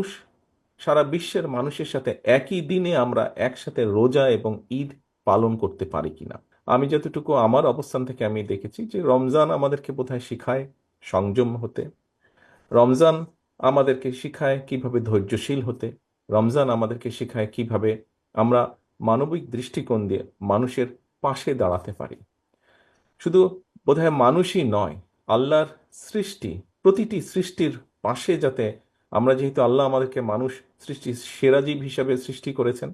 মানুষ, সারা বিশ্বের মানুষের সাথে একই দিনে আমরা একসাথে রোজা এবং ঈদ পালন করতে পারি কিনা। আমি যতটুকু আমার অবস্থান থেকে আমি দেখেছি যে রমজান আমাদেরকে বোধহয় শিখায় সংযম হতে, রমজান আমাদেরকে শিখায় কিভাবে ধৈর্যশীল হতে, রমজান আমাদেরকে শিখায় কিভাবে আমরা মানবিক দৃষ্টিকোণ দিয়ে মানুষের পাশে দাঁড়াতে পারি। শুধু বোধহয় মানুষই নয়, আল্লাহর সৃষ্টি, প্রতিটি সৃষ্টির পাশে যাতে আমরা, যেহেতু আল্লাহ আমাদেরকে মানুষ সৃষ্টির সেরা জীব হিসাবে সৃষ্টি করেছেন,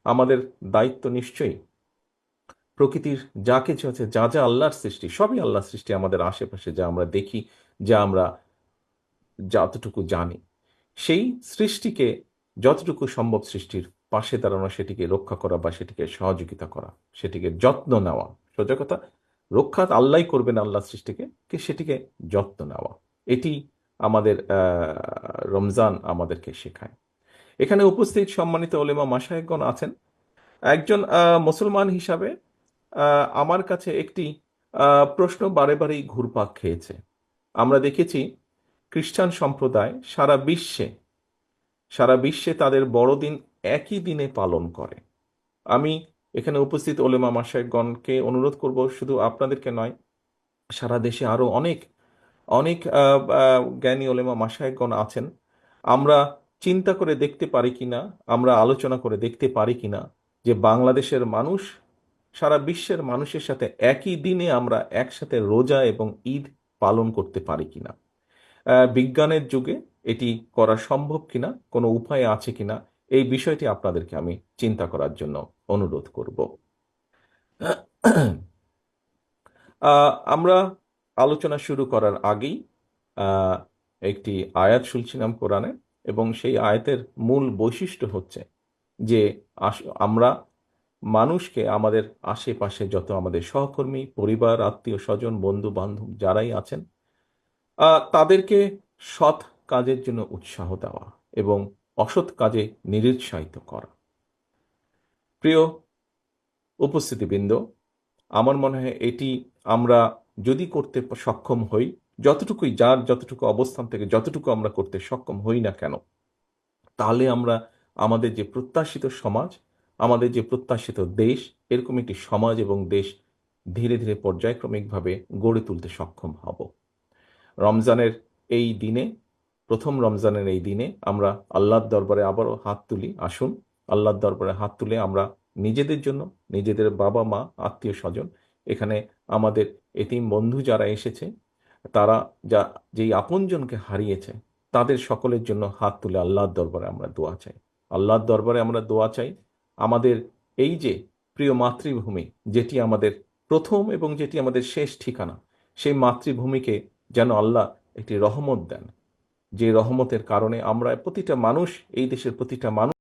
আমাদের দায়িত্ব নিশ্চয়ই প্রকৃতির যা কিছু আছে, যা যা আল্লাহর সৃষ্টি, সবই আল্লাহর সৃষ্টি, আমাদের আশেপাশে যা আমরা দেখি, যা আমরা যতটুকু জানি, সেই সৃষ্টিকে যতটুকু সম্ভব সৃষ্টির পাশে দাঁড়ানো, সেটিকে রক্ষা করা বা সেটিকে সহযোগিতা করা, সেটিকে যত্ন নেওয়া। সোজা কথা, রক্ষা আল্লাহ করবেন আল্লাহ সৃষ্টিকে, কি সেটিকে যত্ন নেওয়া, এটি আমাদের রমজান আমাদেরকে শেখায়। এখানে উপস্থিত সম্মানিত ওলেমা মাশায়েখগণ আছেন। একজন মুসলমান হিসাবে আমার কাছে একটি প্রশ্ন বারে বারেই ঘুরপাক খেয়েছে। আমরা দেখেছি খ্রিস্টান সম্প্রদায় সারা বিশ্বে তাদের বড়দিন একই দিনে পালন করে। আমি এখানে উপস্থিত ওলেমা মাশায়েখগণকে অনুরোধ করব, শুধু আপনাদেরকে নয়, সারা দেশে আরো অনেক অনেক জ্ঞানী ওলেমা মাশায়েখগণ আছেন। আমরা চিন্তা করে দেখতে পারি কিনা, আমরা আলোচনা করে দেখতে পারি কিনা যে বাংলাদেশের মানুষ সারা বিশ্বের মানুষের সাথে একই দিনে আমরা একসাথে রোজা এবং ঈদ পালন করতে পারি কিনা। বিজ্ঞানের যুগে এটি করা সম্ভব কিনা, কোনো উপায় আছে কিনা, এই বিষয়টি আপনাদেরকে আমি চিন্তা করার জন্য অনুরোধ করব। আমরা আলোচনা শুরু করার আগেই আহ, একটি আয়াত শুনছিলাম কোরআনে, এবং সেই আয়াতের মূল বৈশিষ্ট্য হচ্ছে যে আমরা মানুষকে, আমাদের আশেপাশে যত আমাদের সহকর্মী, পরিবার, আত্মীয় স্বজন, বন্ধু বান্ধব যারাই আছেন, তাদেরকে সৎ কাজের জন্য উৎসাহ দেওয়া এবং অসৎ কাজে নিরুৎসাহিত করা। প্রিয় উপস্থিতিবৃন্দ, আমার মনে হয় এটি আমরা যদি করতে সক্ষম হই, যতটুকুই, যার যতটুকু অবস্থান থেকে যতটুকু আমরা করতে সক্ষম হই না কেন, তাহলে আমরা আমাদের যে প্রত্যাশিত সমাজ, আমাদের যে প্রত্যাশিত দেশ, এরকম একটি সমাজ এবং দেশ ধীরে ধীরে পর্যায়ক্রমিকভাবে গড়ে তুলতে সক্ষম হব। রমজানের এই দিনে, প্রথম রমজানের এই দিনে আমরা আল্লাহর দরবারে আবারও হাত তুলি। আসুন আল্লাহর দরবারে হাত তুলে আমরা নিজেদের জন্য, নিজেদের বাবা মা, আত্মীয় স্বজন, এখানে আমাদের এতিম বন্ধু যারা এসেছে, তারা যেই আপনজনকে হারিয়েছে, তাদের সকলের জন্য হাত তুলে আল্লাহর দরবারে আমরা দোয়া চাই। আল্লাহর দরবারে আমরা দোয়া চাই আমাদের এই যে প্রিয় মাতৃভূমি, যেটি আমাদের প্রথম এবং যেটি আমাদের শেষ ঠিকানা, সেই মাতৃভূমিকে যেন আল্লাহ একটি রহমত দেন, যে রহমতের কারণে আমরা প্রতিটা মানুষ, এই দেশের প্রতিটা মানুষ